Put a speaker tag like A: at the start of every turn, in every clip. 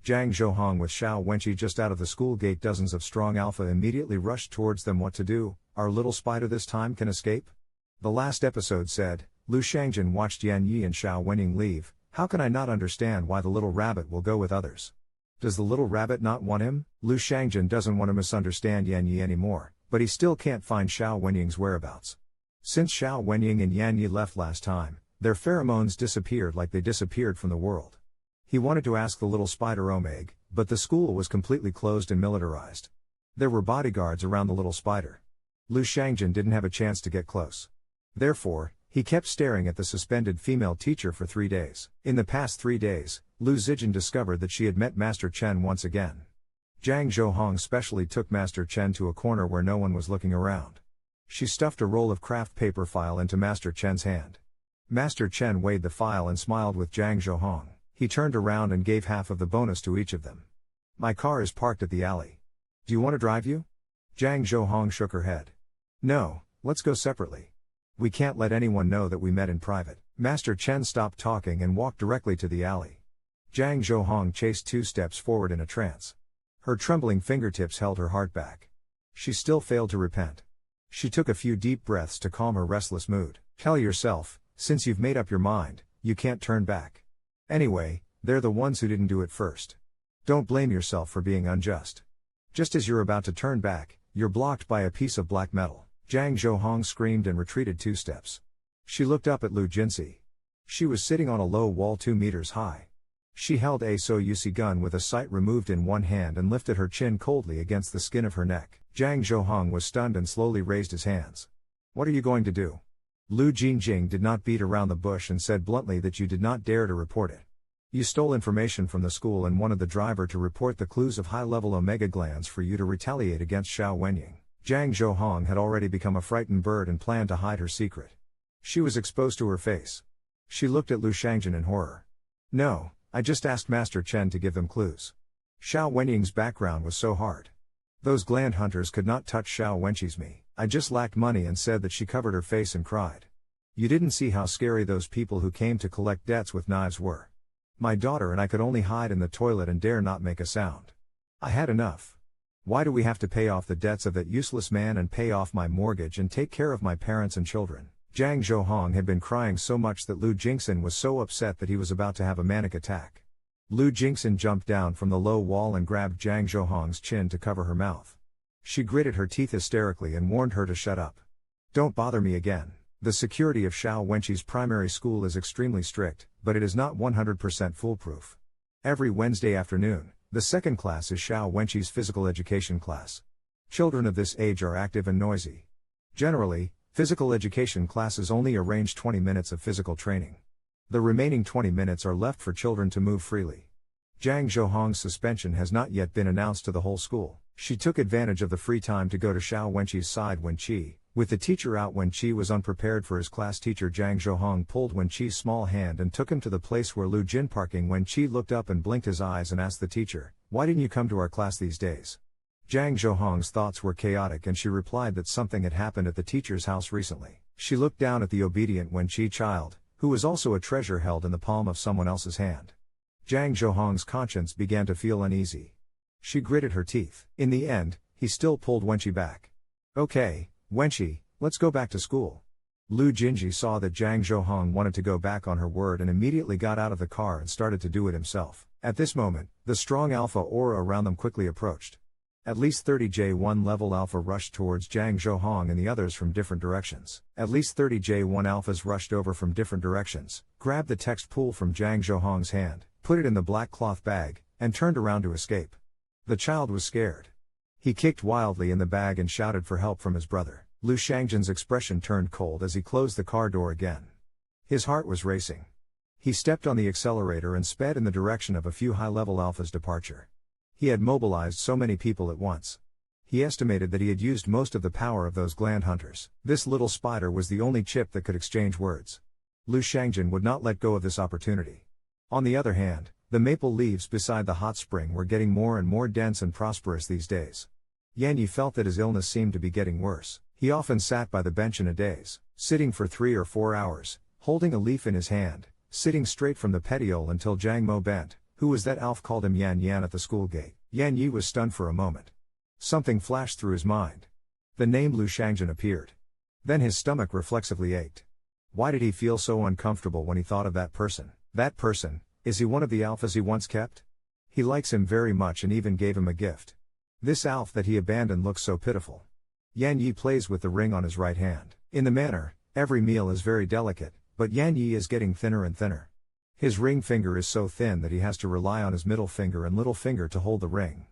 A: Zhang Zhouhong with Xiao Wenqi just out of the school gate. Dozens of strong alpha immediately rushed towards them. What to do? Our little spider this time can escape? The last episode said, Lu Shangjin watched Yan Yi and Xiao Wenying leave. How can I not understand why the little rabbit will go with others? Does the little rabbit not want him? Lu Shangjin doesn't want to misunderstand Yan Yi anymore, but he still can't find Xiao Wenying's whereabouts. Since Xiao Wenying and Yan Yi left last time, their pheromones disappeared like they disappeared from the world. He wanted to ask the little spider Omeg, but the school was completely closed and militarized. There were bodyguards around the little spider. Lu Shangjin didn't have a chance to get close. Therefore, he kept staring at the suspended female teacher for 3 days. In the past 3 days, Lu Zijin discovered that she had met Master Chen once again. Zhang Zhouhong specially took Master Chen to a corner where no one was looking around. She stuffed a roll of craft paper file into Master Chen's hand. Master Chen weighed the file and smiled with Zhang Zhouhong. He turned around and gave half of the bonus to each of them. My car is parked at the alley. Do you want to drive you? Zhang Zhouhong shook her head. No, let's go separately. We can't let anyone know that we met in private. Master Chen stopped talking and walked directly to the alley. Zhang Zhouhong chased 2 steps forward in a trance. Her trembling fingertips held her heart back. She still failed to repent. She took a few deep breaths to calm her restless mood. Tell yourself, since you've made up your mind, you can't turn back. Anyway, they're the ones who didn't do it first. Don't blame yourself for being unjust. Just as you're about to turn back, you're blocked by a piece of black metal. Zhang Zhouhong screamed and retreated 2 steps. She looked up at Lu Jinsi. She was sitting on a low wall 2 meters high. She held a Soyusi gun with a sight removed in one hand and lifted her chin coldly against the skin of her neck. Zhang Zhouhong was stunned and slowly raised his hands. What are you going to do? Lu Jinjing did not beat around the bush and said bluntly that you did not dare to report it. You stole information from the school and wanted the driver to report the clues of high-level omega glands for you to retaliate against Xiao Wenying. Zhang Zhouhong had already become a frightened bird and planned to hide her secret. She was exposed to her face. She looked at Lu Shangjin in horror. No, I just asked Master Chen to give them clues. Xiao Wenying's background was so hard. Those gland hunters could not touch Xiao Wenqi's me. I just lacked money and said that she covered her face and cried. You didn't see how scary those people who came to collect debts with knives were. My daughter and I could only hide in the toilet and dare not make a sound. I had enough. Why do we have to pay off the debts of that useless man and pay off my mortgage and take care of my parents and children? Zhang Zhouhong had been crying so much that Lu Jingxin was so upset that he was about to have a manic attack. Lu Jingxin jumped down from the low wall and grabbed Zhang Zhouhong's chin to cover her mouth. She gritted her teeth hysterically and warned her to shut up. Don't bother me again. The security of Xiao Wenqi's primary school is extremely strict, but it is not 100% foolproof. Every Wednesday afternoon, the second class is Xiao Wenqi's physical education class. Children of this age are active and noisy. Generally, physical education classes only arrange 20 minutes of physical training. The remaining 20 minutes are left for children to move freely. Zhang Zhouhong's suspension has not yet been announced to the whole school. She took advantage of the free time to go to Xiao Wenqi's side when with the teacher out when was unprepared for his class. Teacher Zhang Zhouhong pulled Wen Qi's small hand and took him to the place where Lu Jin parking. Wen Qi looked up and blinked his eyes and asked the teacher, "Why didn't you come to our class these days?" Zhang Zhouhong's thoughts were chaotic and she replied that something had happened at the teacher's house recently. She looked down at the obedient Wen Qi child, who was also a treasure held in the palm of someone else's hand. Zhang Zhouhong's conscience began to feel uneasy. She gritted her teeth. In the end, he still pulled Wen Qi back. Okay, Wen Qi, let's go back to school. Lu Jinji saw that Zhang Zhouhong wanted to go back on her word and immediately got out of the car and started to do it himself. At this moment, the strong alpha aura around them quickly approached. At least 30 J1 level alpha rushed towards Zhang Zhouhong and the others from different directions. At least 30 J1 alphas rushed over from different directions, grabbed the text pool from Zhang Zhouhong's hand, put it in the black cloth bag, and turned around to escape. The child was scared. He kicked wildly in the bag and shouted for help from his brother. Lu Shangjin's expression turned cold as he closed the car door again. His heart was racing. He stepped on the accelerator and sped in the direction of a few high-level alphas' departure. He had mobilized so many people at once. He estimated that he had used most of the power of those gland hunters. This little spider was the only chip that could exchange words. Lu Shangjin would not let go of this opportunity. On the other hand, the maple leaves beside the hot spring were getting more and more dense and prosperous these days. Yan Yi felt that his illness seemed to be getting worse. He often sat by the bench in a daze, sitting for 3 or 4 hours, holding a leaf in his hand, sitting straight from the petiole until Zhang Mo bent, Who was that? Alf called him Yan Yan at the school gate. Yan Yi was stunned for a moment. Something flashed through his mind. The name Lu Shangjin appeared. Then his stomach reflexively ached. Why did he feel so uncomfortable when he thought of that person? That person, is he one of the Alphas he once kept? He likes him very much and even gave him a gift. This Alf that he abandoned looks so pitiful. Yan Yi plays with the ring on his right hand. In the manner, every meal is very delicate, but Yan Yi is getting thinner and thinner. His ring finger is so thin that he has to rely on his middle finger and little finger to hold the ring.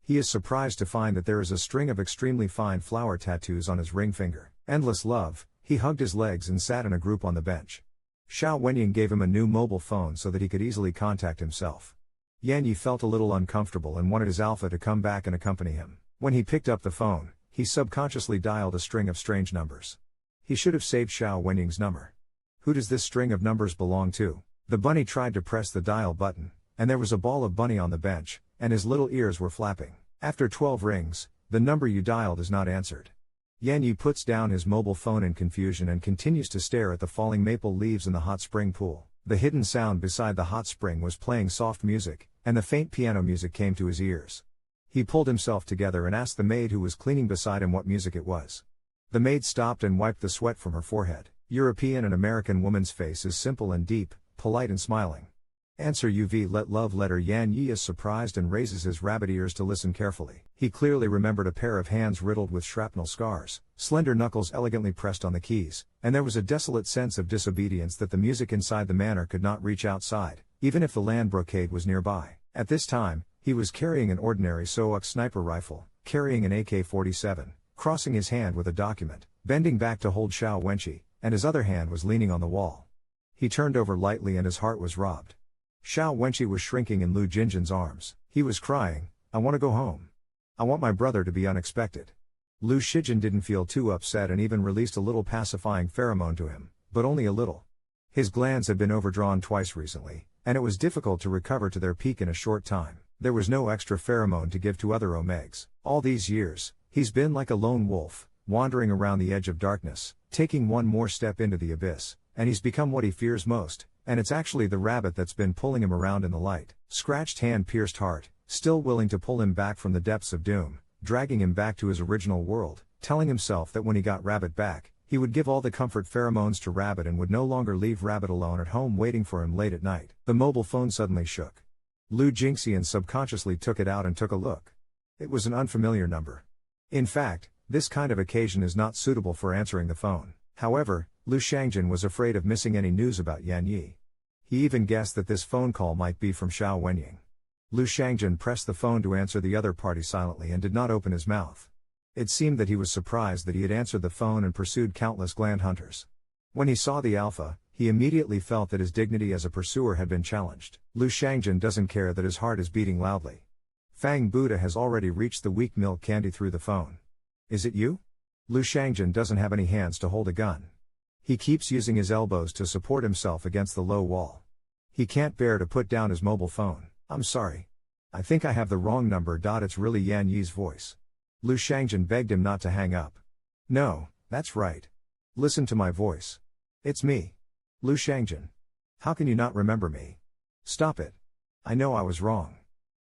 A: He is surprised to find that there is a string of extremely fine flower tattoos on his ring finger. Endless love. He hugged his legs and sat in a group on the bench. Xiao Wenying gave him a new mobile phone so that he could easily contact himself. Yan Yi felt a little uncomfortable and wanted his alpha to come back and accompany him. When he picked up the phone, he subconsciously dialed a string of strange numbers. He should have saved Xiao Wenying's number. Who does this string of numbers belong to? The bunny tried to press the dial button, and there was a ball of bunny on the bench, and his little ears were flapping. After 12 rings, the number you dialed is not answered. Yan Yi puts down his mobile phone in confusion and continues to stare at the falling maple leaves in the hot spring pool. The hidden sound beside the hot spring was playing soft music, and the faint piano music came to his ears. He pulled himself together and asked the maid who was cleaning beside him what music it was. The maid stopped and wiped the sweat from her forehead. European and American woman's face is simple and deep, polite and smiling. Answer UV let love letter. Yan Yi is surprised and raises his rabbit ears to listen carefully. He clearly remembered a pair of hands riddled with shrapnel scars, slender knuckles elegantly pressed on the keys, and there was a desolate sense of disobedience that the music inside the manor could not reach outside, even if the land brocade was nearby. At this time, he was carrying an ordinary Soak sniper rifle, carrying an AK-47, crossing his hand with a document, bending back to hold Xiao Wenqi, and his other hand was leaning on the wall. He turned over lightly and his heart was robbed. Xiao Wenqi was shrinking in Lu Jinjin's arms. He was crying, "I want to go home. I want my brother to be unexpected." Lu Shijin didn't feel too upset and even released a little pacifying pheromone to him, but only a little. His glands had been overdrawn twice recently, and it was difficult to recover to their peak in a short time. There was no extra pheromone to give to other omegs. All these years, he's been like a lone wolf, wandering around the edge of darkness, taking one more step into the abyss, and he's become what he fears most, and it's actually the rabbit that's been pulling him around in the light. Scratched hand, pierced heart, still willing to pull him back from the depths of doom, dragging him back to his original world, telling himself that when he got Rabbit back, he would give all the comfort pheromones to Rabbit and would no longer leave Rabbit alone at home waiting for him late at night. The mobile phone suddenly shook. Lu Jingxian subconsciously took it out and took a look. It was an unfamiliar number. In fact, this kind of occasion is not suitable for answering the phone. However, Lu Shangjin was afraid of missing any news about Yan Yi. He even guessed that this phone call might be from Xiao Wenying. Lu Shangjin pressed the phone to answer the other party silently and did not open his mouth. It seemed that he was surprised that he had answered the phone and pursued countless gland hunters. When he saw the alpha, he immediately felt that his dignity as a pursuer had been challenged. Lu Shangjin doesn't care that his heart is beating loudly. Fang Buddha has already reached the weak milk candy through the phone. Is it you? Lu Shangjin doesn't have any hands to hold a gun. He keeps using his elbows to support himself against the low wall. He can't bear to put down his mobile phone. I'm sorry. I think I have the wrong number. It's really Yan Yi's voice. Lu Shangjin begged him not to hang up. No, that's right. Listen to my voice. It's me. Lu Shangjin. How can you not remember me? Stop it. I know I was wrong.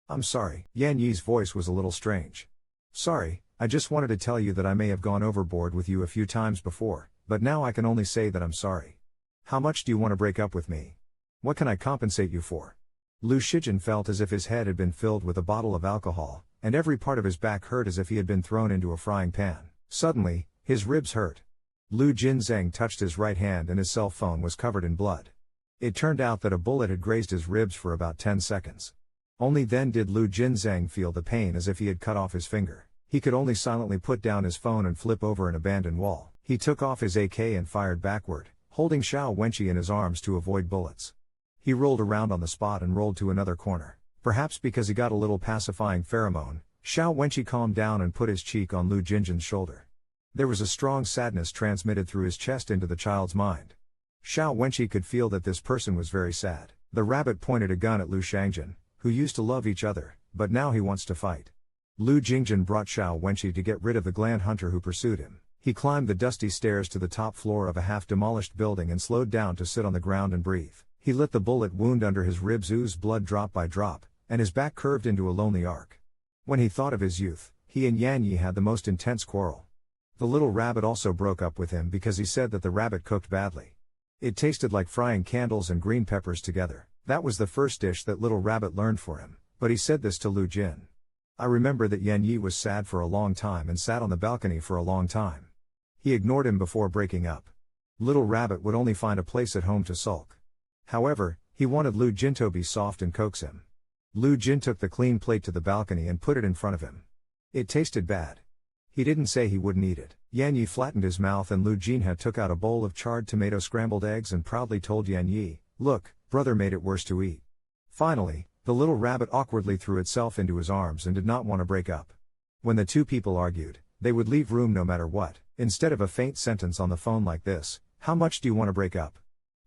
A: I'm sorry. Yan Yi's voice was a little strange. Sorry, I just wanted to tell you that I may have gone overboard with you a few times before, but now I can only say that I'm sorry. How much do you want to break up with me? What can I compensate you for? Lu Shijin felt as if his head had been filled with a bottle of alcohol, and every part of his back hurt as if he had been thrown into a frying pan. Suddenly, his ribs hurt. Lu Jinzeng touched his right hand and his cell phone was covered in blood. It turned out that a bullet had grazed his ribs for about 10 seconds. Only then did Lu Jinzeng feel the pain as if he had cut off his finger. He could only silently put down his phone and flip over an abandoned wall. He took off his AK and fired backward, holding Xiao Wenqi in his arms to avoid bullets. He rolled around on the spot and rolled to another corner. Perhaps because he got a little pacifying pheromone, Xiao Wenqi calmed down and put his cheek on Lu Jinjin's shoulder. There was a strong sadness transmitted through his chest into the child's mind. Xiao Wenqi could feel that this person was very sad. The rabbit pointed a gun at Lu Shangjin, who used to love each other, but now he wants to fight. Lu Jingjin brought Xiao Wenqi to get rid of the gland hunter who pursued him. He climbed the dusty stairs to the top floor of a half-demolished building and slowed down to sit on the ground and breathe. He let the bullet wound under his ribs ooze blood drop by drop, and his back curved into a lonely arc. When he thought of his youth, he and Yan Yi had the most intense quarrel. The little rabbit also broke up with him because he said that the rabbit cooked badly. It tasted like frying candles and green peppers together. That was the first dish that little rabbit learned for him, but he said this to Lu Jin. I remember that Yan Yi was sad for a long time and sat on the balcony for a long time. He ignored him before breaking up. Little rabbit would only find a place at home to sulk. However, he wanted Lu Jin to be soft and coax him. Lu Jin took the clean plate to the balcony and put it in front of him. It tasted bad. He didn't say he wouldn't eat it. Yan Yi flattened his mouth and Lu Jin had took out a bowl of charred tomato scrambled eggs and proudly told Yan Yi, "Look, brother made it worse to eat." Finally, the little rabbit awkwardly threw itself into his arms and did not want to break up. When the two people argued, they would leave room no matter what, instead of a faint sentence on the phone like this, "How much do you want to break up?"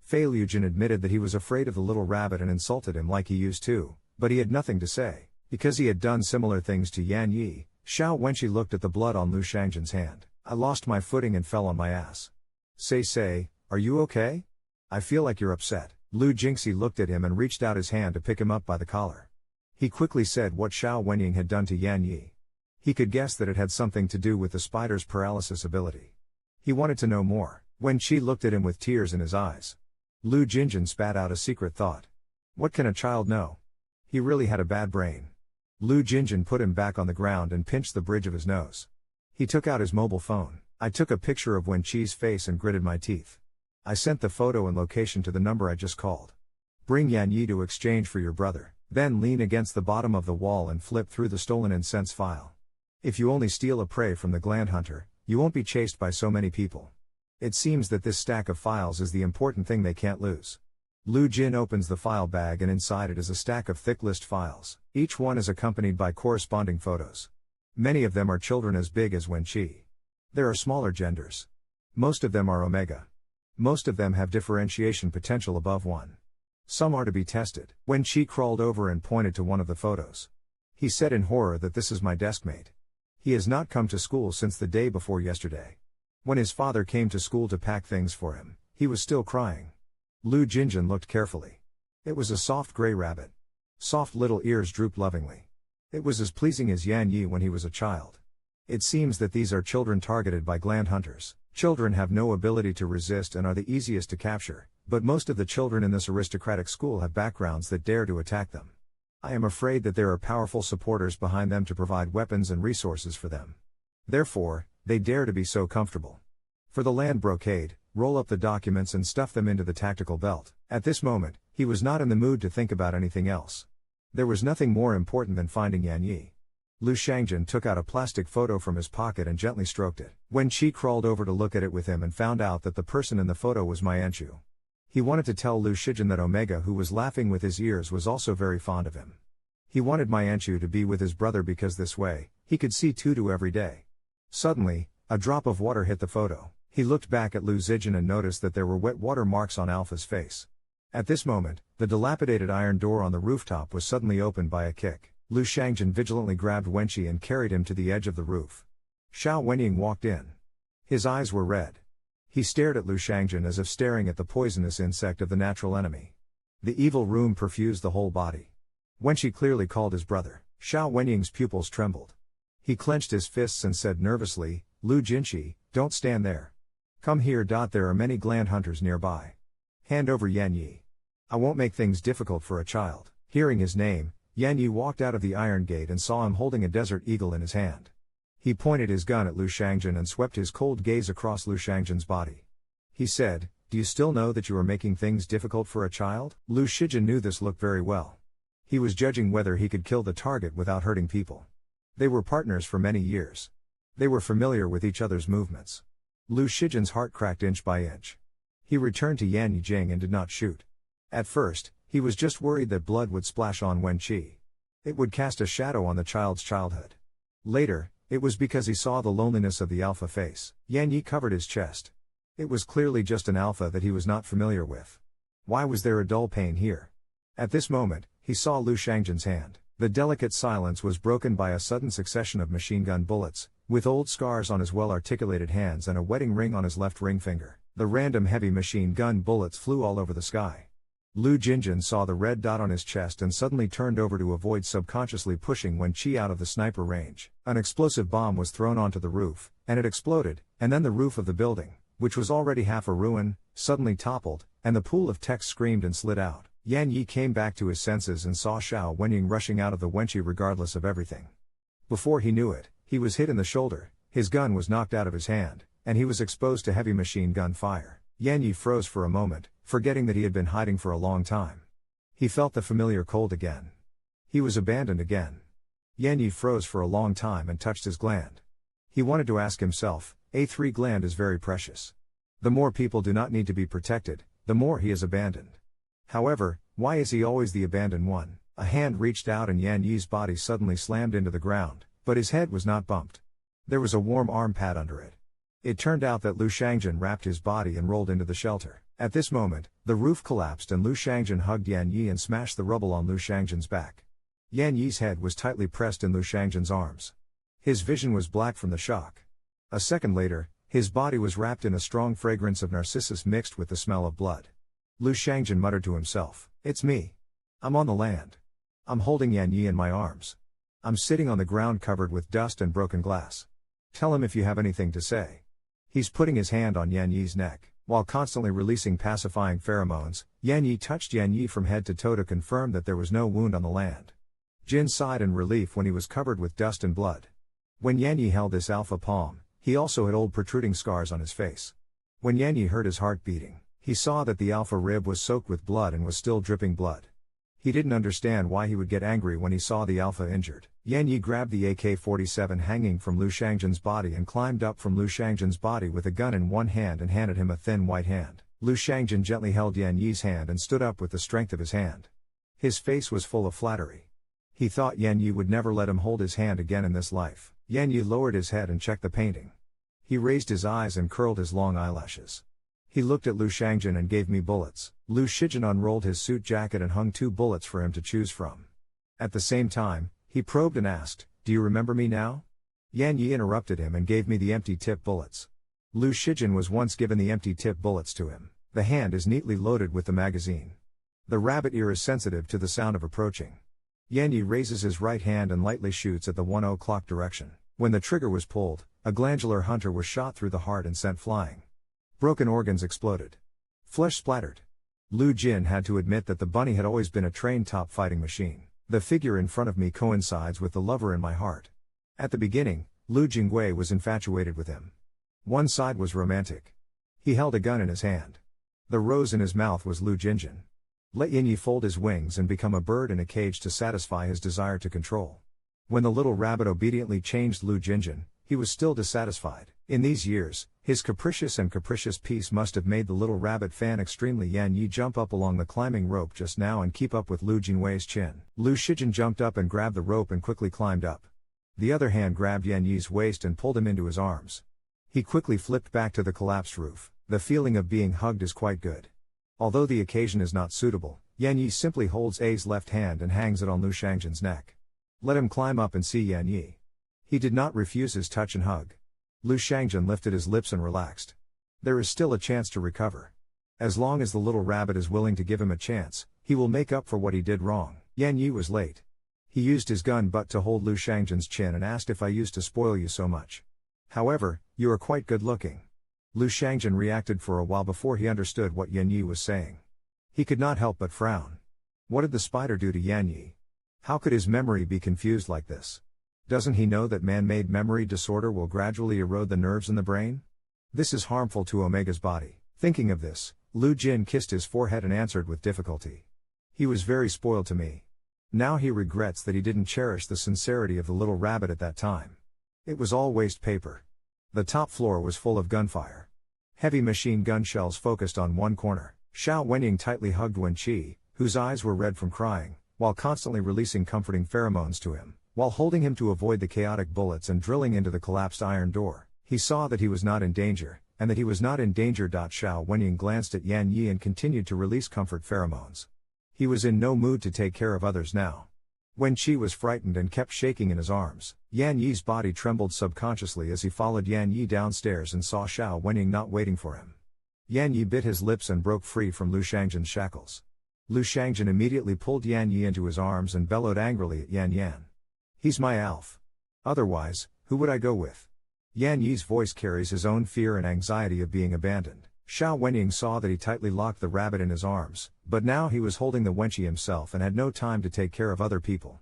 A: Fei Liujin admitted that he was afraid of the little rabbit and insulted him like he used to, but he had nothing to say, because he had done similar things to Yan Yi. Xiao Wenqi looked at the blood on Lu Shangjin's hand. I lost my footing and fell on my ass. Say, are you okay? I feel like you're upset. Lu Jingxi looked at him and reached out his hand to pick him up by the collar. He quickly said what Xiao Wenying had done to Yan Yi. He could guess that it had something to do with the spider's paralysis ability. He wanted to know more. Wen Qi looked at him with tears in his eyes. Lu Jinjin spat out a secret thought. What can a child know? He really had a bad brain. Lu Jinjin put him back on the ground and pinched the bridge of his nose. He took out his mobile phone. I took a picture of Wen Qi's face and gritted my teeth. I sent the photo and location to the number I just called. Bring Yan Yi to exchange for your brother, then lean against the bottom of the wall and flip through the stolen incense file. If you only steal a prey from the gland hunter, you won't be chased by so many people. It seems that this stack of files is the important thing they can't lose. Lu Jin opens the file bag and inside it is a stack of thick list files. Each one is accompanied by corresponding photos. Many of them are children as big as Wen Qi. There are smaller genders. Most of them are Omega. Most of them have differentiation potential above 1. Some are to be tested. Wen Qi crawled over and pointed to one of the photos. He said in horror that this is my deskmate. He has not come to school since the day before yesterday. When his father came to school to pack things for him, he was still crying. Lu Jinjin looked carefully. It was a soft gray rabbit. Soft little ears drooped lovingly. It was as pleasing as Yan Yi when he was a child. It seems that these are children targeted by gland hunters. Children have no ability to resist and are the easiest to capture, but most of the children in this aristocratic school have backgrounds that dare to attack them. I am afraid that there are powerful supporters behind them to provide weapons and resources for them. Therefore, they dare to be so comfortable. For the land brocade, roll up the documents and stuff them into the tactical belt. At this moment, he was not in the mood to think about anything else. There was nothing more important than finding Yan Yi. Lu Shangjin took out a plastic photo from his pocket and gently stroked it. Wen Qi crawled over to look at it with him and found out that the person in the photo was Manchu. He wanted to tell Lu Shijin that Omega, who was laughing with his ears, was also very fond of him. He wanted Manchu to be with his brother because this way, he could see Tutu every day. Suddenly, a drop of water hit the photo. He looked back at Lu Zijin and noticed that there were wet water marks on Alpha's face. At this moment, the dilapidated iron door on the rooftop was suddenly opened by a kick. Lu Shangjin vigilantly grabbed Wenqi and carried him to the edge of the roof. Xiao Wenying walked in. His eyes were red. He stared at Lu Shangjin as if staring at the poisonous insect of the natural enemy. The evil room perfused the whole body. Wenqi clearly called his brother. Xiao Wenying's pupils trembled. He clenched his fists and said nervously, Lu Jinqi, don't stand there. Come here. There are many gland hunters nearby. Hand over Yan Yi. I won't make things difficult for a child. Hearing his name, Yan Yi walked out of the iron gate and saw him holding a desert eagle in his hand. He pointed his gun at Lu Shangjin and swept his cold gaze across Lu Shangjin's body. He said, do you still know that you are making things difficult for a child? Lu Shijin knew this look very well. He was judging whether he could kill the target without hurting people. They were partners for many years. They were familiar with each other's movements. Lu Shijin's heart cracked inch by inch. He returned to Yan Yijing and did not shoot. At first, he was just worried that blood would splash on Wen Qi. It would cast a shadow on the child's childhood. Later, it was because he saw the loneliness of the alpha face. Yan Yi covered his chest. It was clearly just an alpha that he was not familiar with. Why was there a dull pain here? At this moment, he saw Lu Shangjin's hand. The delicate silence was broken by a sudden succession of machine gun bullets, with old scars on his well-articulated hands and a wedding ring on his left ring finger. The random heavy machine gun bullets flew all over the sky. Lu Jinjin saw the red dot on his chest and suddenly turned over to avoid subconsciously pushing Wen Qi out of the sniper range. An explosive bomb was thrown onto the roof, and it exploded, and then the roof of the building, which was already half a ruin, suddenly toppled, and the pool of text screamed and slid out. Yan Yi came back to his senses and saw Xiao Wenying rushing out of the Wenqi regardless of everything. Before he knew it, he was hit in the shoulder, his gun was knocked out of his hand, and he was exposed to heavy machine gun fire. Yan Yi froze for a moment, forgetting that he had been hiding for a long time. He felt the familiar cold again. He was abandoned again. Yan Yi froze for a long time and touched his gland. He wanted to ask himself, A3 gland is very precious. The more people do not need to be protected, the more he is abandoned. However, why is he always the abandoned one? A hand reached out and Yan Yi's body suddenly slammed into the ground, but his head was not bumped. There was a warm arm pad under it. It turned out that Lu Xiangjun wrapped his body and rolled into the shelter. At this moment, the roof collapsed and Lu Xiangjun hugged Yan Yi and smashed the rubble on Lu Xiangjun's back. Yan Yi's head was tightly pressed in Lu Xiangjun's arms. His vision was black from the shock. A second later, his body was wrapped in a strong fragrance of narcissus mixed with the smell of blood. Lu Xiangjun muttered to himself, "It's me. I'm on the land. I'm holding Yan Yi in my arms. I'm sitting on the ground covered with dust and broken glass. Tell him if you have anything to say." He's putting his hand on Yan Yi's neck. While constantly releasing pacifying pheromones, Yan Yi touched Yan Yi from head to toe to confirm that there was no wound on the land. Jin sighed in relief when he was covered with dust and blood. When Yan Yi held this alpha palm, he also had old protruding scars on his face. When Yan Yi heard his heart beating, he saw that the alpha rib was soaked with blood and was still dripping blood. He didn't understand why he would get angry when he saw the alpha injured. Yan Yi grabbed the AK-47 hanging from Lu Xiangjun's body and climbed up from Lu Xiangjun's body with a gun in one hand and handed him a thin white hand. Lu Xiangjun gently held Yan Yi's hand and stood up with the strength of his hand. His face was full of flattery. He thought Yan Yi would never let him hold his hand again in this life. Yan Yi lowered his head and checked the painting. He raised his eyes and curled his long eyelashes. He looked at Lu Xiangjun and gave me bullets. Lu Xiangjun unrolled his suit jacket and hung 2 bullets for him to choose from. At the same time, he probed and asked, "Do you remember me now?" Yan Yi interrupted him and gave me the empty tip bullets. Lu Xiangjun was once given the empty tip bullets to him. The hand is neatly loaded with the magazine. The rabbit ear is sensitive to the sound of approaching. Yan Yi raises his right hand and lightly shoots at the 1 o'clock direction. When the trigger was pulled, a glandular hunter was shot through the heart and sent flying. Broken organs exploded. Flesh splattered. Lu Jin had to admit that the bunny had always been a trained top fighting machine. The figure in front of me coincides with the lover in my heart. At the beginning, Lu Jingwei was infatuated with him. One side was romantic. He held a gun in his hand. The rose in his mouth was Lu Jinjin. Let Yan Yi fold his wings and become a bird in a cage to satisfy his desire to control. When the little rabbit obediently changed Lu Jinjin, he was still dissatisfied. In these years, his capricious peace must have made the little rabbit fan extremely. Yan Yi jump up along the climbing rope just now and keep up with Lu Jinwei's chin. Lu Xiangjun jumped up and grabbed the rope and quickly climbed up. The other hand grabbed Yan Yi's waist and pulled him into his arms. He quickly flipped back to the collapsed roof. The feeling of being hugged is quite good. Although the occasion is not suitable, Yan Yi simply holds A's left hand and hangs it on Lu Xiangjun's neck. Let him climb up and see Yan Yi. He did not refuse his touch and hug. Lu Xiangjun lifted his lips and relaxed. There is still a chance to recover. As long as the little rabbit is willing to give him a chance, he will make up for what he did wrong. Yan Yi was late. He used his gun butt to hold Lu Xiangjun's chin and asked if I used to spoil you so much. However, you are quite good looking. Lu Xiangjun reacted for a while before he understood what Yan Yi was saying. He could not help but frown. What did the spider do to Yan Yi? How could his memory be confused like this? Doesn't he know that man-made memory disorder will gradually erode the nerves in the brain? This is harmful to Omega's body. Thinking of this, Lu Jin kissed his forehead and answered with difficulty. He was very spoiled to me. Now he regrets that he didn't cherish the sincerity of the little rabbit at that time. It was all waste paper. The top floor was full of gunfire. Heavy machine gun shells focused on one corner. Xiao Wenying tightly hugged Wen Qi, whose eyes were red from crying, while constantly releasing comforting pheromones to him. While holding him to avoid the chaotic bullets and drilling into the collapsed iron door, he saw that he was not in danger, and that he was not in danger. Xiao Wenying glanced at Yan Yi and continued to release comfort pheromones. He was in no mood to take care of others now. Wen Qi was frightened and kept shaking in his arms. Yan Yi's body trembled subconsciously as he followed Yan Yi downstairs and saw Xiao Wenying not waiting for him. Yan Yi bit his lips and broke free from Lu Xiangjun's shackles. Lu Shangjin immediately pulled Yan Yi into his arms and bellowed angrily at Yan Yan. He's my Alf. Otherwise, who would I go with? Yan Yi's voice carries his own fear and anxiety of being abandoned. Xiao Wenying saw that he tightly locked the rabbit in his arms, but now he was holding the wenchie himself and had no time to take care of other people.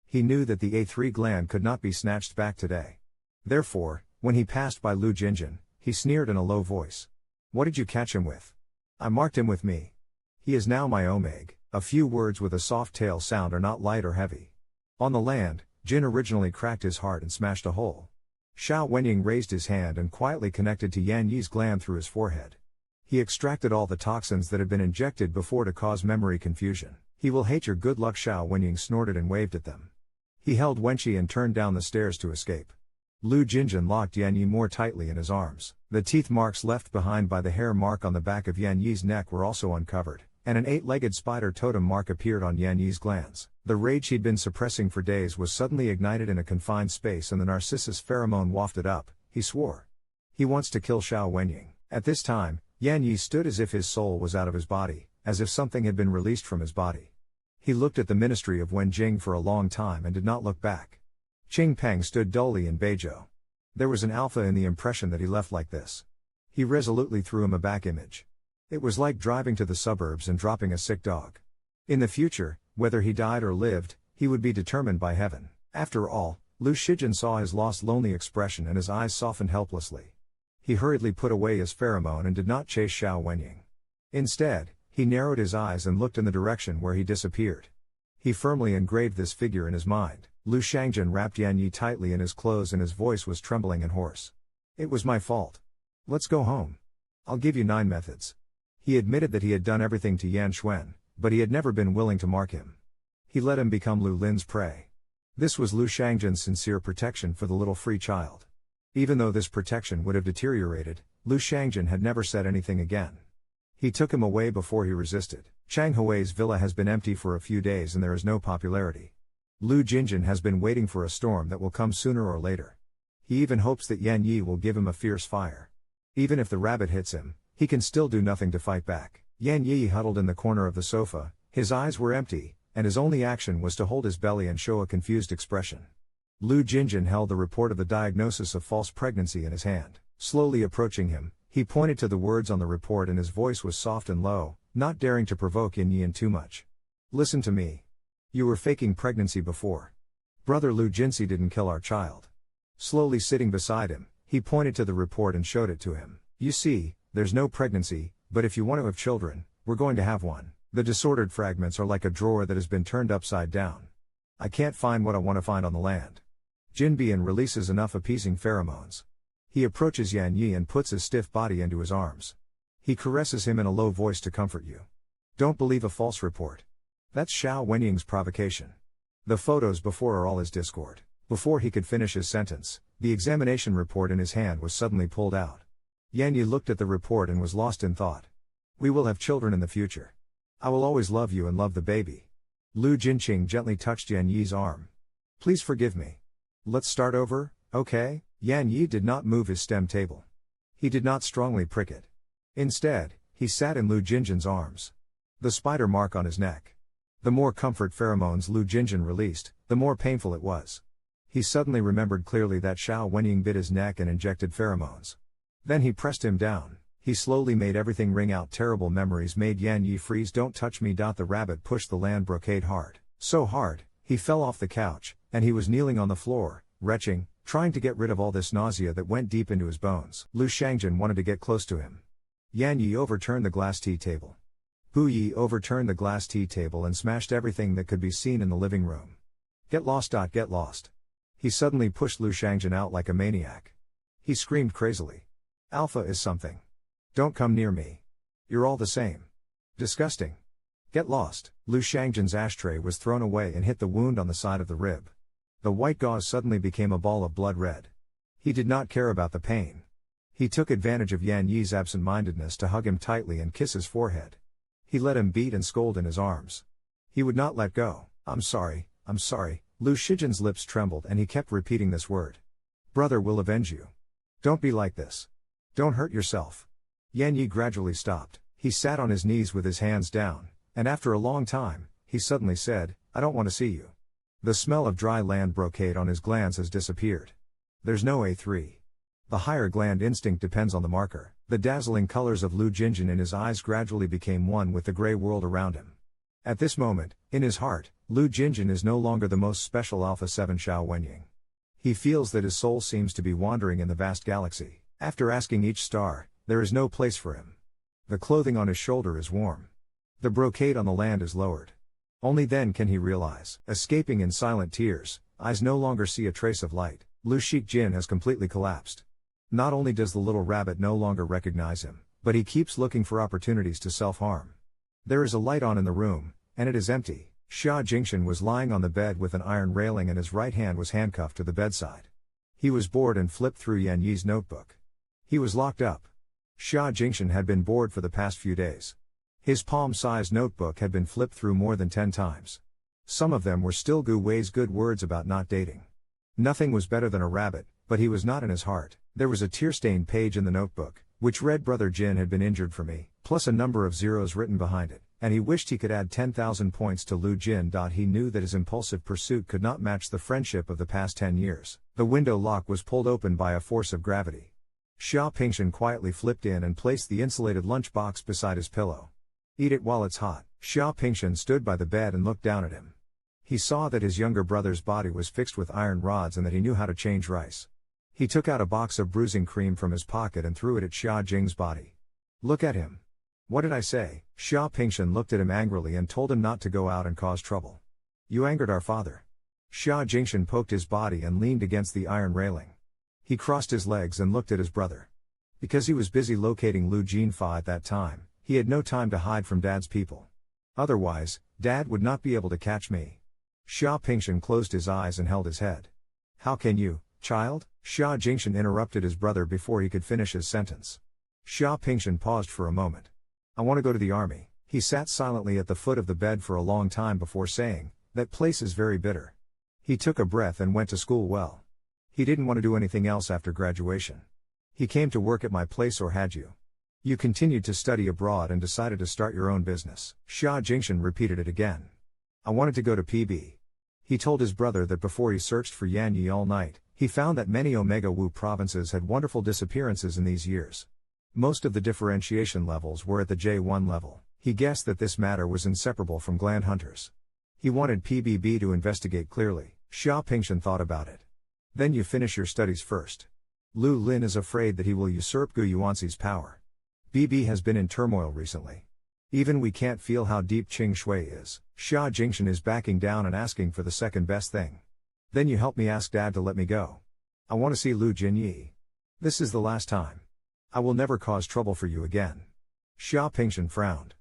A: He knew that the A3 gland could not be snatched back today. Therefore, when he passed by Lu Jinjin, he sneered in a low voice. What did you catch him with? I marked him with me. He is now my omeg. A few words with a soft tail sound are not light or heavy. On the land, Jin originally cracked his heart and smashed a hole. Xiao Wenying raised his hand and quietly connected to Yan Yi's gland through his forehead. He extracted all the toxins that had been injected before to cause memory confusion. He will hate your good luck. Xiao Wenying snorted and waved at them. He held wenchie and turned down the stairs to escape. Lu Jinjin locked Yan Yi more tightly in his arms. The teeth marks left behind by the hair mark on the back of Yan Yi's neck were also uncovered, and an 8-legged spider totem mark appeared on Yan Yi's glands. The rage he'd been suppressing for days was suddenly ignited in a confined space, and the narcissus pheromone wafted up. He swore. He wants to kill Xiao Wenying. At this time, Yan Yi stood as if his soul was out of his body, as if something had been released from his body. He looked at the ministry of Wenjing for a long time and did not look back. Qing Peng stood dully in Beizhou. There was an alpha in the impression that he left like this. He resolutely threw him a back image. It was like driving to the suburbs and dropping a sick dog. In the future, whether he died or lived, he would be determined by heaven. After all, Lu Shijin saw his lost lonely expression and his eyes softened helplessly. He hurriedly put away his pheromone and did not chase Xiao Wenying. Instead, he narrowed his eyes and looked in the direction where he disappeared. He firmly engraved this figure in his mind. Lu Shangjin wrapped Yan Yi tightly in his clothes and his voice was trembling and hoarse. It was my fault. Let's go home. I'll give you 9 methods. He admitted that he had done everything to Yan Xuan, but he had never been willing to mark him. He let him become Lu Lin's prey. This was Lu Shangjin's sincere protection for the little free child. Even though this protection would have deteriorated, Lu Shangjin had never said anything again. He took him away before he resisted. Chang Hui's villa has been empty for a few days and there is no popularity. Lu Jinjin has been waiting for a storm that will come sooner or later. He even hopes that Yan Yi will give him a fierce fire. Even if the rabbit hits him, he can still do nothing to fight back. Yan Yi huddled in the corner of the sofa, his eyes were empty, and his only action was to hold his belly and show a confused expression. Lu Jinjin held the report of the diagnosis of false pregnancy in his hand. Slowly approaching him, he pointed to the words on the report and his voice was soft and low, not daring to provoke Yan Yi too much. Listen to me. You were faking pregnancy before. Brother Lu Jinsi didn't kill our child. Slowly sitting beside him, he pointed to the report and showed it to him. You see, there's no pregnancy, but if you want to have children, we're going to have one. The disordered fragments are like a drawer that has been turned upside down. I can't find what I want to find on the land. Jinbian releases enough appeasing pheromones. He approaches Yan Yi and puts his stiff body into his arms. He caresses him in a low voice to comfort you. Don't believe a false report. That's Xiao Wenying's provocation. The photos before are all his discord. Before he could finish his sentence, the examination report in his hand was suddenly pulled out. Yan Yi looked at the report and was lost in thought. We will have children in the future. I will always love you and love the baby. Lu Jinqing gently touched Yan Yi's arm. Please forgive me. Let's start over, okay? Yan Yi did not move his stem table. He did not strongly prick it. Instead, he sat in Lu Jinjin's arms. The spider mark on his neck. The more comfort pheromones Lu Jinjin released, the more painful it was. He suddenly remembered clearly that Xiao Wenying bit his neck and injected pheromones. Then he pressed him down. He slowly made everything ring out. Terrible memories made Yan Yi freeze. Don't touch me. The rabbit pushed the land brocade hard. So hard, he fell off the couch, and he was kneeling on the floor, retching, trying to get rid of all this nausea that went deep into his bones. Lu Shangjin wanted to get close to him. Yan Yi overturned the glass tea table. Bu Yi overturned the glass tea table and smashed everything that could be seen in the living room. Get lost. Get lost. He suddenly pushed Lu Shangjin out like a maniac. He screamed crazily. Alpha is something. Don't come near me. You're all the same. Disgusting. Get lost. Lu Shangjin's ashtray was thrown away and hit the wound on the side of the rib. The white gauze suddenly became a ball of blood red. He did not care about the pain. He took advantage of Yan Yi's absent-mindedness to hug him tightly and kiss his forehead. He let him beat and scold in his arms. He would not let go. I'm sorry. Lu Shijin's lips trembled and he kept repeating this word. Brother will avenge you. Don't be like this. Don't hurt yourself. Yan Yi gradually stopped. He sat on his knees with his hands down, and after a long time, he suddenly said, "I don't want to see you." The smell of dry land brocade on his glands has disappeared. There's no A3. The higher gland instinct depends on the marker. The dazzling colors of Lu Jinjin in his eyes gradually became one with the gray world around him. At this moment, in his heart, Lu Jinjin is no longer the most special Alpha 7 Xiao Wenying. He feels that his soul seems to be wandering in the vast galaxy. After asking each star, there is no place for him. The clothing on his shoulder is warm. The brocade on the land is lowered. Only then can he realize, escaping in silent tears, eyes no longer see a trace of light. Lu Shikjin has completely collapsed. Not only does the little rabbit no longer recognize him, but he keeps looking for opportunities to self-harm. There is a light on in the room, and it is empty. Xia Jingshan was lying on the bed with an iron railing and his right hand was handcuffed to the bedside. He was bored and flipped through Yan Yi's notebook. He was locked up. Xia Jingshan had been bored for the past few days. His palm-sized notebook had been flipped through more than 10 times. Some of them were still Gu Wei's good words about not dating. Nothing was better than a rabbit, but he was not in his heart. There was a tear-stained page in the notebook, which read "Brother Jin had been injured for me," plus a number of zeros written behind it, and he wished he could add 10,000 points to Lu Jin. He knew that his impulsive pursuit could not match the friendship of the past 10 years. The window lock was pulled open by a force of gravity. Xia Pingshan quietly flipped in and placed the insulated lunchbox beside his pillow. "Eat it while it's hot." Xia Pingshan stood by the bed and looked down at him. He saw that his younger brother's body was fixed with iron rods and that he knew how to change rice. He took out a box of bruising cream from his pocket and threw it at Xia Jing's body. "Look at him." "What did I say?" Xia Pingshan looked at him angrily and told him not to go out and cause trouble. "You angered our father." Xia Jingshan poked his body and leaned against the iron railing. He crossed his legs and looked at his brother. Because he was busy locating Lu Jinfa at that time, he had no time to hide from Dad's people. Otherwise, Dad would not be able to catch me. Xia Pingshan closed his eyes and held his head. "How can you, child?" Xia Jingshan interrupted his brother before he could finish his sentence. Xia Pingshan paused for a moment. "I want to go to the army." He sat silently at the foot of the bed for a long time before saying, "That place is very bitter." He took a breath and went to school well. He didn't want to do anything else after graduation. "He came to work at my place, or had you? You continued to study abroad and decided to start your own business." Xia Jingshan repeated it again. "I wanted to go to PB." He told his brother that before he searched for Yan Yi all night, he found that many Omega Wu provinces had wonderful disappearances in these years. Most of the differentiation levels were at the J1 level. He guessed that this matter was inseparable from gland hunters. He wanted PBB to investigate clearly. Xia Pingshan thought about it. "Then you finish your studies first. Lu Lin is afraid that he will usurp Gu Yuanxi's power. BB has been in turmoil recently. Even we can't feel how deep Qing Shui is." Xia Jingshan is backing down and asking for the second best thing. "Then you help me ask Dad to let me go. I want to see Lu Jinyi. This is the last time. I will never cause trouble for you again." Xia Pingshan frowned.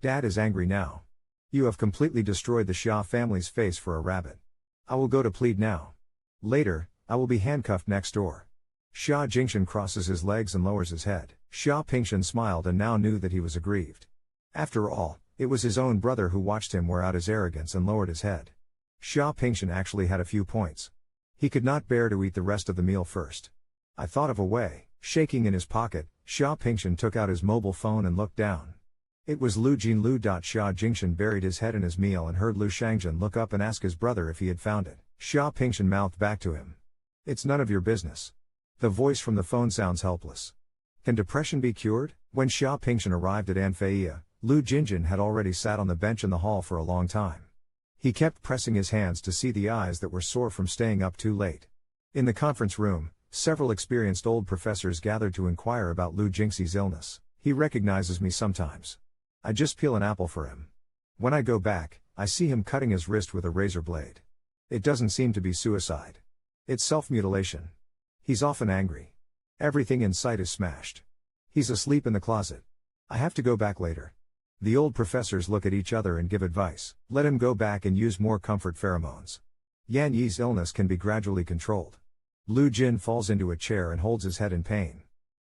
A: "Dad is angry now. You have completely destroyed the Xia family's face for a rabbit. I will go to plead now. Later, I will be handcuffed next door." Xia Jingshan crosses his legs and lowers his head. Xia Pingshan smiled and now knew that he was aggrieved. After all, it was his own brother who watched him wear out his arrogance and lowered his head. Xia Pingshan actually had a few points. He could not bear to eat the rest of the meal first. "I thought of a way." Shaking in his pocket, Xia Pingshan took out his mobile phone and looked down. It was Lu Jinlu. Xia Jingshan buried his head in his meal and heard Lu Shangjian look up and ask his brother if he had found it. Xia Pingshan mouthed back to him. "It's none of your business." The voice from the phone sounds helpless. Can depression be cured? When Xia Pingshan arrived at Anfeiya, Lu Jinjin had already sat on the bench in the hall for a long time. He kept pressing his hands to see the eyes that were sore from staying up too late. In the conference room, several experienced old professors gathered to inquire about Lu Jingxi's illness. "He recognizes me sometimes. I just peel an apple for him. When I go back, I see him cutting his wrist with a razor blade. It doesn't seem to be suicide. It's self-mutilation. He's often angry. Everything in sight is smashed. He's asleep in the closet. I have to go back later." The old professors look at each other and give advice. "Let him go back and use more comfort pheromones. Yan Yi's illness can be gradually controlled." Lu Jin falls into a chair and holds his head in pain.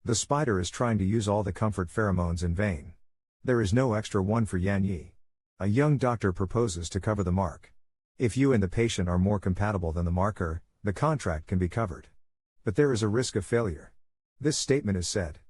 A: The spider is trying to use all the comfort pheromones in vain. There is no extra one for Yan Yi. A young doctor proposes to cover the mark. If you and the patient are more compatible than the marker, the contract can be covered. But there is a risk of failure. This statement is said.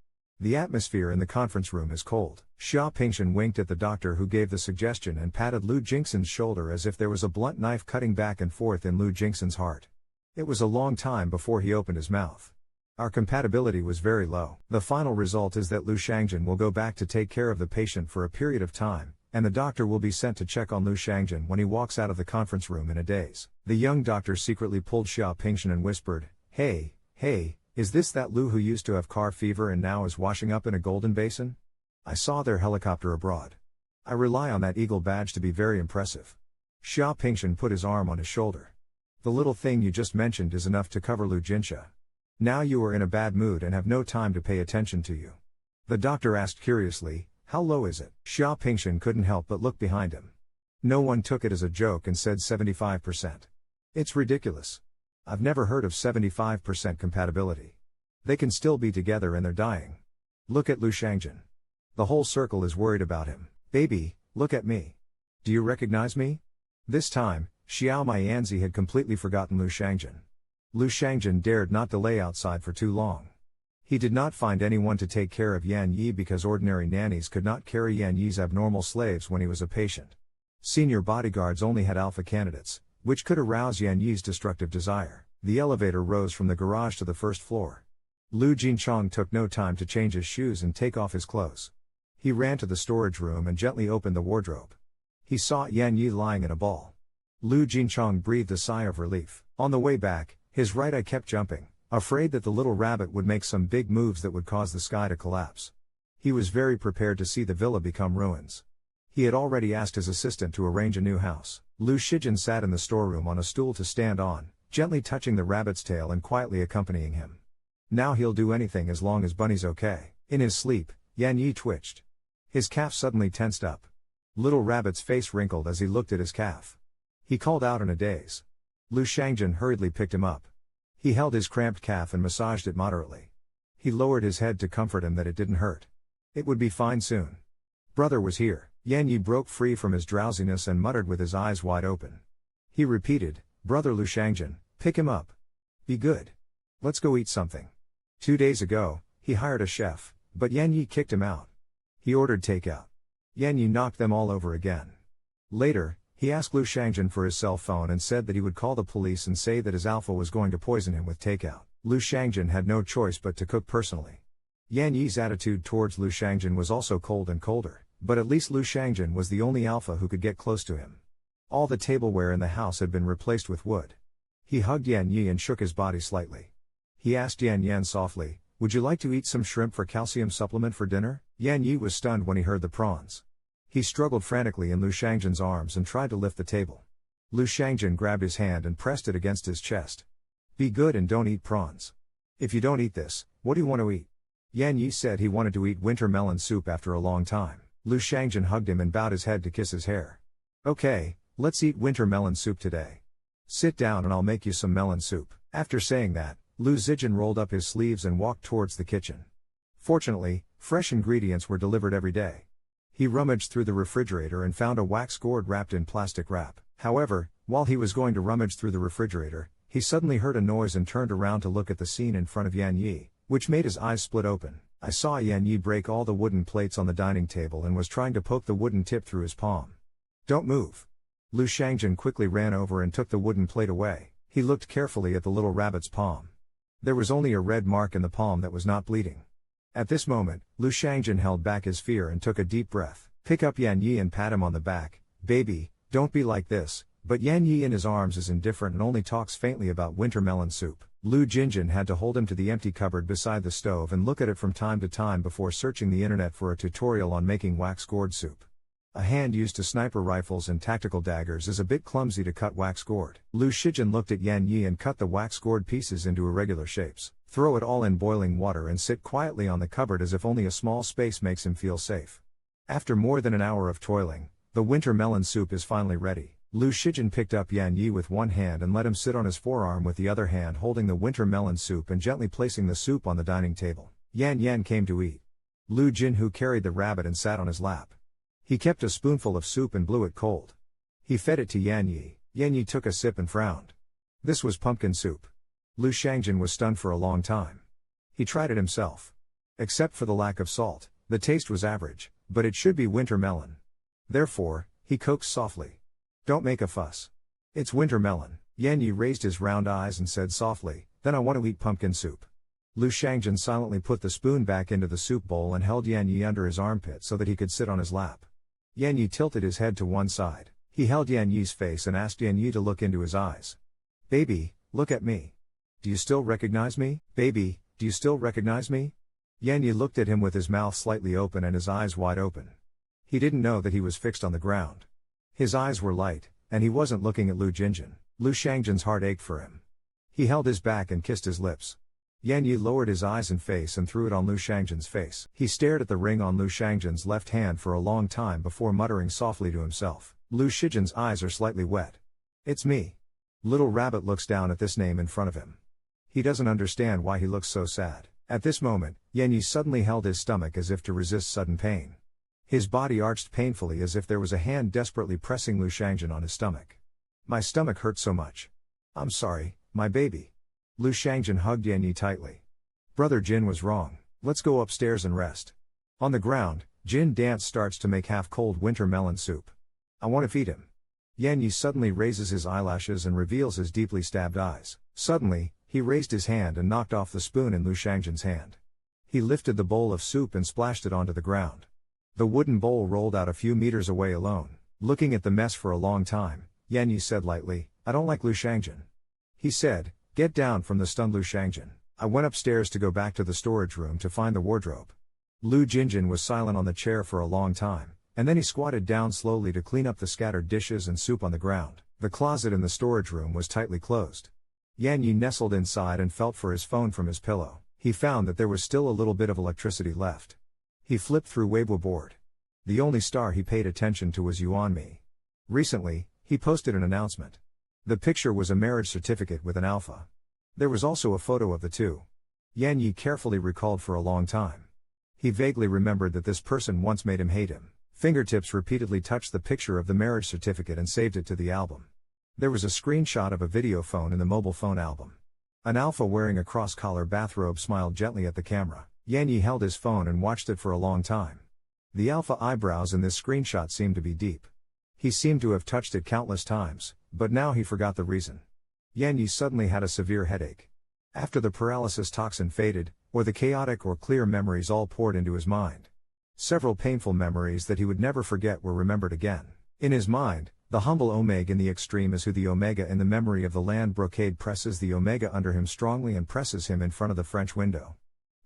A: The atmosphere in the conference room is cold. Xia Pingshan winked at the doctor who gave the suggestion and patted Lu Jingxin's shoulder as if there was a blunt knife cutting back and forth in Lu Jingxin's heart. It was a long time before he opened his mouth. Our compatibility was very low. The final result is that Lu Shangjin will go back to take care of the patient for a period of time, and the doctor will be sent to check on Lu Shangjin when he walks out of the conference room in a daze. The young doctor secretly pulled Xia Pingshan and whispered, "Hey, is this that Lu who used to have car fever and now is washing up in a golden basin? I saw their helicopter abroad. I rely on that eagle badge to be very impressive." Xia Pingshan put his arm on his shoulder. "The little thing you just mentioned is enough to cover Lu Jinsha. Now you are in a bad mood and have no time to pay attention to you." The doctor asked curiously, "How low is it?" Xia Pingshan couldn't help but look behind him. No one took it as a joke and said 75%. It's ridiculous. I've never heard of 75% compatibility. They can still be together and they're dying. Look at Lu Shangjin. The whole circle is worried about him. "Baby, look at me. Do you recognize me?" This time, Xiao Maianzi had completely forgotten Lu Shangjin. Lu Shangjin dared not delay outside for too long. He did not find anyone to take care of Yan Yi because ordinary nannies could not carry Yan Yi's abnormal slaves when he was a patient. Senior bodyguards only had alpha candidates, which could arouse Yan Yi's destructive desire. The elevator rose from the garage to the first floor. Lu Jinchong took no time to change his shoes and take off his clothes. He ran to the storage room and gently opened the wardrobe. He saw Yan Yi lying in a ball. Lu Jinchong breathed a sigh of relief. On the way back, his right eye kept jumping, afraid that the little rabbit would make some big moves that would cause the sky to collapse. He was very prepared to see the villa become ruins. He had already asked his assistant to arrange a new house. Lu Shijin sat in the storeroom on a stool to stand on, gently touching the rabbit's tail and quietly accompanying him. Now he'll do anything as long as Bunny's okay. In his sleep, Yan Yi twitched. His calf suddenly tensed up. Little Rabbit's face wrinkled as he looked at his calf. He called out in a daze. Lu Shangjin hurriedly picked him up. He held his cramped calf and massaged it moderately. He lowered his head to comfort him that it didn't hurt. It would be fine soon. Brother was here. Yan Yi broke free from his drowsiness and muttered with his eyes wide open. He repeated, "Brother Lu Shangjin, pick him up. Be good. Let's go eat something." 2 days ago, he hired a chef, but Yan Yi kicked him out. He ordered takeout. Yan Yi knocked them all over again. Later, he asked Lu Shangjin for his cell phone and said that he would call the police and say that his alpha was going to poison him with takeout. Lu Shangjin had no choice but to cook personally. Yan Yi's attitude towards Lu Shangjin was also cold and colder, but at least Lu Shangjin was the only alpha who could get close to him. All the tableware in the house had been replaced with wood. He hugged Yan Yi and shook his body slightly. He asked Yan Yan softly, "Would you like to eat some shrimp for calcium supplement for dinner?" Yan Yi was stunned when he heard the prawns. He struggled frantically in Lu Shangjin's arms and tried to lift the table. Lu Shangjin grabbed his hand and pressed it against his chest. "Be good and don't eat prawns. If you don't eat this, what do you want to eat?" Yan Yi said he wanted to eat winter melon soup after a long time. Lu Shangjin hugged him and bowed his head to kiss his hair. "Okay, let's eat winter melon soup today. Sit down and I'll make you some melon soup." After saying that, Lu Zijin rolled up his sleeves and walked towards the kitchen. Fortunately, fresh ingredients were delivered every day. He rummaged through the refrigerator and found a wax gourd wrapped in plastic wrap. However, while he was going to rummage through the refrigerator, he suddenly heard a noise and turned around to look at the scene in front of Yan Yi, which made his eyes split open. I saw Yan Yi break all the wooden plates on the dining table and was trying to poke the wooden tip through his palm. "Don't move." Lu Shangjin quickly ran over and took the wooden plate away. He looked carefully at the little rabbit's palm. There was only a red mark in the palm that was not bleeding. At this moment, Lu Shangjin held back his fear and took a deep breath. Pick up Yan Yi and pat him on the back. "Baby, don't be like this." But Yan Yi in his arms is indifferent and only talks faintly about winter melon soup. Lu Jinjin had to hold him to the empty cupboard beside the stove and look at it from time to time before searching the internet for a tutorial on making wax gourd soup. A hand used to sniper rifles and tactical daggers is a bit clumsy to cut wax gourd. Lu Shijin looked at Yan Yi and cut the wax gourd pieces into irregular shapes. Throw it all in boiling water and sit quietly on the cupboard as if only a small space makes him feel safe. After more than an hour of toiling, the winter melon soup is finally ready. Lu Shijin picked up Yan Yi with one hand and let him sit on his forearm with the other hand holding the winter melon soup and gently placing the soup on the dining table. Yan Yan came to eat. Lu Jinhu carried the rabbit and sat on his lap. He kept a spoonful of soup and blew it cold. He fed it to Yan Yi. Yan Yi took a sip and frowned. This was pumpkin soup. Lu Shangjin was stunned for a long time. He tried it himself. Except for the lack of salt, the taste was average, but it should be winter melon. Therefore, he coaxed softly. Don't make a fuss. It's winter melon. Yan Yi raised his round eyes and said softly, then I want to eat pumpkin soup. Lu Shangjin silently put the spoon back into the soup bowl and held Yan Yi under his armpit so that he could sit on his lap. Yan Yi tilted his head to one side. He held Yan Yi's face and asked Yan Yi to look into his eyes. Baby, look at me. Do you still recognize me? Baby, do you still recognize me? Yan Yi looked at him with his mouth slightly open and his eyes wide open. He didn't know that he was fixed on the ground. His eyes were light, and he wasn't looking at Lu Jinjin. Lu Shangjin's heart ached for him. He held his back and kissed his lips. Yan Yi lowered his eyes and face and threw it on Lu Shangjin's face. He stared at the ring on Lu Shangjin's left hand for a long time before muttering softly to himself. Lu Shijin's eyes are slightly wet. It's me. Little Rabbit looks down at this name in front of him. He doesn't understand why he looks so sad. At this moment, Yan Yi suddenly held his stomach as if to resist sudden pain. His body arched painfully as if there was a hand desperately pressing Lu Shangjin on his stomach. My stomach hurts so much. I'm sorry, my baby. Lu Shangjin hugged Yan Yi tightly. Brother Jin was wrong. Let's go upstairs and rest. On the ground, Jin Dance starts to make half-cold winter melon soup. I want to feed him. Yan Yi suddenly raises his eyelashes and reveals his deeply stabbed eyes. Suddenly, he raised his hand and knocked off the spoon in Lu Shangjin's hand. He lifted the bowl of soup and splashed it onto the ground. The wooden bowl rolled out a few meters away alone. Looking at the mess for a long time, Yan Yi said lightly, I don't like Lu Shangjin. He said, get down from the stunned Lu Shangjin. I went upstairs to go back to the storage room to find the wardrobe. Lu Jinjin was silent on the chair for a long time, and then he squatted down slowly to clean up the scattered dishes and soup on the ground. The closet in the storage room was tightly closed. Yan Yi nestled inside and felt for his phone from his pillow. He found that there was still a little bit of electricity left. He flipped through Weibo board. The only star he paid attention to was Yuan Mi. Recently, he posted an announcement. The picture was a marriage certificate with an alpha. There was also a photo of the two. Yan Yi carefully recalled for a long time. He vaguely remembered that this person once made him hate him. Fingertips repeatedly touched the picture of the marriage certificate and saved it to the album. There was a screenshot of a video phone in the mobile phone album. An alpha wearing a cross-collar bathrobe smiled gently at the camera. Yan Yi held his phone and watched it for a long time. The alpha eyebrows in this screenshot seemed to be deep. He seemed to have touched it countless times, but now he forgot the reason. Yan Yi suddenly had a severe headache. After the paralysis toxin faded, or the chaotic or clear memories all poured into his mind. Several painful memories that he would never forget were remembered again. In his mind, the humble Omega in the extreme is who the Omega in the memory of the land brocade presses the Omega under him strongly and presses him in front of the French window.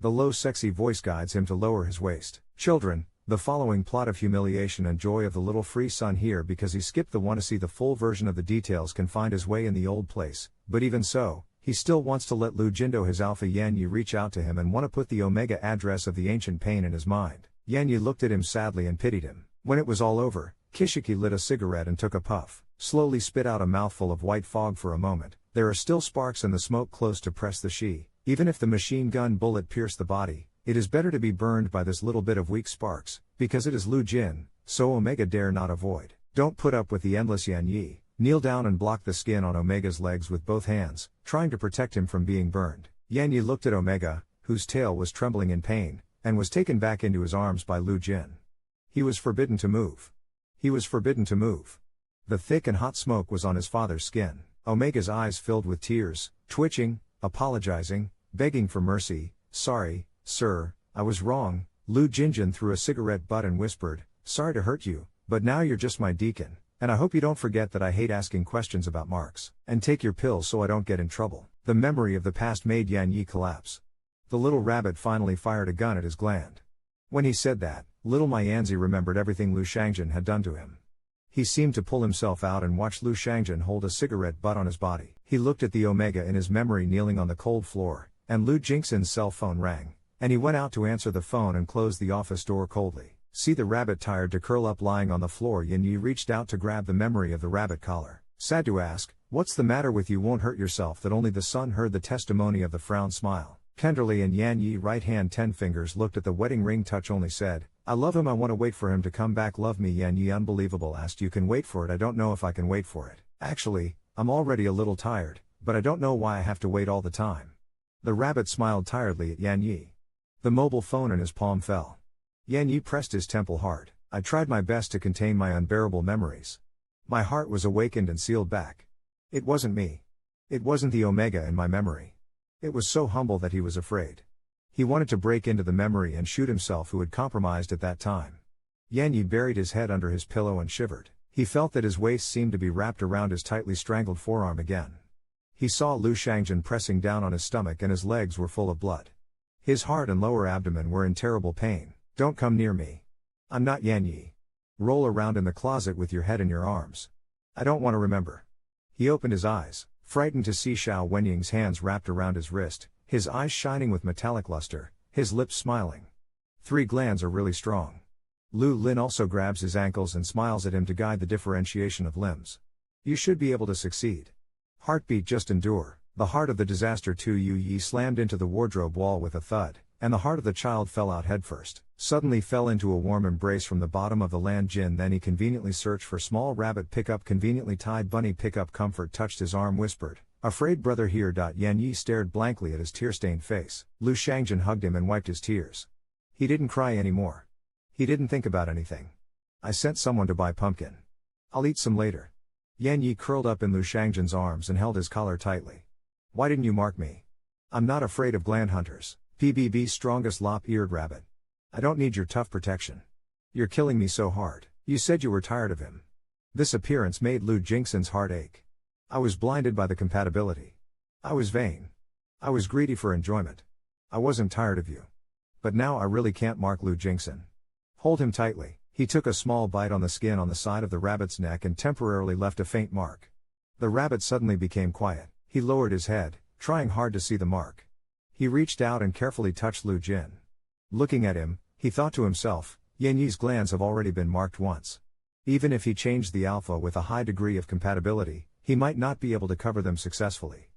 A: The low sexy voice guides him to lower his waist. Children, the following plot of humiliation and joy of the little free son here because he skipped the one to see the full version of the details can find his way in the old place, but even so, he still wants to let Lu Jindo his alpha Yan Yi reach out to him and want to put the Omega address of the ancient pain in his mind. Yan Yi looked at him sadly and pitied him. When it was all over, Kishiki lit a cigarette and took a puff, slowly spit out a mouthful of white fog for a moment. There are still sparks in the smoke close to press the she. Even if the machine gun bullet pierced the body, it is better to be burned by this little bit of weak sparks, because it is Lu Jin, so Omega dare not avoid. Don't put up with the endless Yan Yi. Kneel down and block the skin on Omega's legs with both hands, trying to protect him from being burned. Yan Yi looked at Omega, whose tail was trembling in pain, and was taken back into his arms by Lu Jin. He was forbidden to move. He was forbidden to move. The thick and hot smoke was on his father's skin. Omega's eyes filled with tears, twitching, apologizing, begging for mercy. Sorry, sir, I was wrong. Lu Jinjin threw a cigarette butt and whispered, sorry to hurt you, but now you're just my deacon, and I hope you don't forget that I hate asking questions about marks, and take your pills so I don't get in trouble. The memory of the past made Yan Yi collapse. The little rabbit finally fired a gun at his gland. When he said that, little Mianzi remembered everything Lu Shangjin had done to him. He seemed to pull himself out and watched Lu Shangjin hold a cigarette butt on his body. He looked at the Omega in his memory kneeling on the cold floor, and Lu Jingxin's cell phone rang, and he went out to answer the phone and closed the office door coldly. See the rabbit tired to curl up lying on the floor. Yan Yi reached out to grab the memory of the rabbit collar. Sad to ask, what's the matter with you? Won't hurt yourself. That only the son heard the testimony of the frown smile. Tenderly, and Yan Yi right hand 10 fingers looked at the wedding ring. Touch only said, I love him. I want to wait for him to come back. Love me. Yan Yi unbelievable asked, you can wait for it? I don't know if I can wait for it. Actually, I'm already a little tired, but I don't know why I have to wait all the time. The rabbit smiled tiredly at Yan Yi. The mobile phone in his palm fell. Yan Yi pressed his temple hard. I tried my best to contain my unbearable memories. My heart was awakened and sealed back. It wasn't me. It wasn't the Omega in my memory. It was so humble that he was afraid. He wanted to break into the memory and shoot himself who had compromised at that time. Yan Yi buried his head under his pillow and shivered. He felt that his waist seemed to be wrapped around his tightly strangled forearm again. He saw Lu Shangjin pressing down on his stomach and his legs were full of blood. His heart and lower abdomen were in terrible pain. Don't come near me. I'm not Yan Yi. Roll around in the closet with your head in your arms. I don't want to remember. He opened his eyes, frightened to see Xiao Wenying's hands wrapped around his wrist, his eyes shining with metallic luster, his lips smiling. 3 glands are really strong. Lu Lin also grabs his ankles and smiles at him to guide the differentiation of limbs. You should be able to succeed. Heartbeat, just endure. The heart of the disaster Tu Yu Yi slammed into the wardrobe wall with a thud, and the heart of the child fell out headfirst, suddenly fell into a warm embrace from the bottom of the land Jin. Then he conveniently searched for small rabbit pickup, conveniently tied bunny pickup. Comfort touched his arm, whispered, afraid brother here. Yan Yi stared blankly at his tear-stained face. Lu Shangjin hugged him and wiped his tears. He didn't cry anymore. He didn't think about anything. I sent someone to buy pumpkin. I'll eat some later. Yan Yi curled up in Lu Shangjin's arms and held his collar tightly. Why didn't you mark me? I'm not afraid of gland hunters. PBB's strongest lop-eared rabbit. I don't need your tough protection. You're killing me so hard. You said you were tired of him. This appearance made Lu Jingxin's heart ache. I was blinded by the compatibility. I was vain. I was greedy for enjoyment. I wasn't tired of you. But now I really can't mark Lu Jingxin. Hold him tightly. He took a small bite on the skin on the side of the rabbit's neck and temporarily left a faint mark. The rabbit suddenly became quiet. He lowered his head, trying hard to see the mark. He reached out and carefully touched Lu Jin. Looking at him, he thought to himself, Yan Yi's glands have already been marked once. Even if he changed the alpha with a high degree of compatibility, he might not be able to cover them successfully.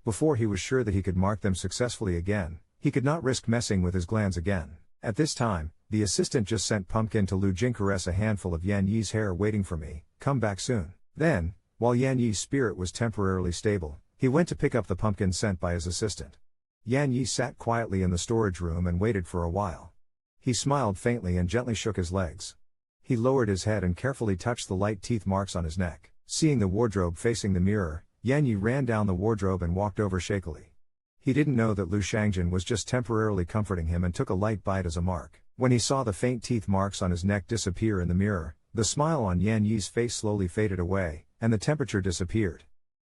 A: Before he was sure that he could mark them successfully again, he could not risk messing with his glands again. At this time, the assistant just sent pumpkin to Lu Jin. Caress a handful of Yan Yi's hair. Waiting for me, come back soon. Then, while Yan Yi's spirit was temporarily stable, he went to pick up the pumpkin sent by his assistant. Yan Yi sat quietly in the storage room and waited for a while. He smiled faintly and gently shook his legs. He lowered his head and carefully touched the light teeth marks on his neck. Seeing the wardrobe facing the mirror, Yan Yi ran down the wardrobe and walked over shakily. He didn't know that Lu Shangjin was just temporarily comforting him and took a light bite as a mark. When he saw the faint teeth marks on his neck disappear in the mirror, the smile on Yan Yi's face slowly faded away, and the temperature disappeared.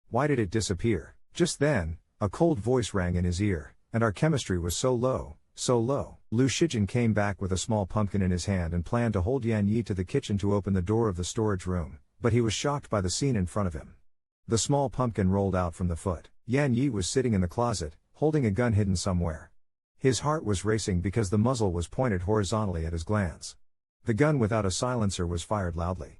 A: Why did it disappear? Just then, a cold voice rang in his ear, and our chemistry was so low, so low. Lu Shijin came back with a small pumpkin in his hand and planned to hold Yan Yi to the kitchen to open the door of the storage room, but he was shocked by the scene in front of him. The small pumpkin rolled out from the foot. Yan Yi was sitting in the closet, holding a gun hidden somewhere. His heart was racing because the muzzle was pointed horizontally at his glands. The gun without a silencer was fired loudly.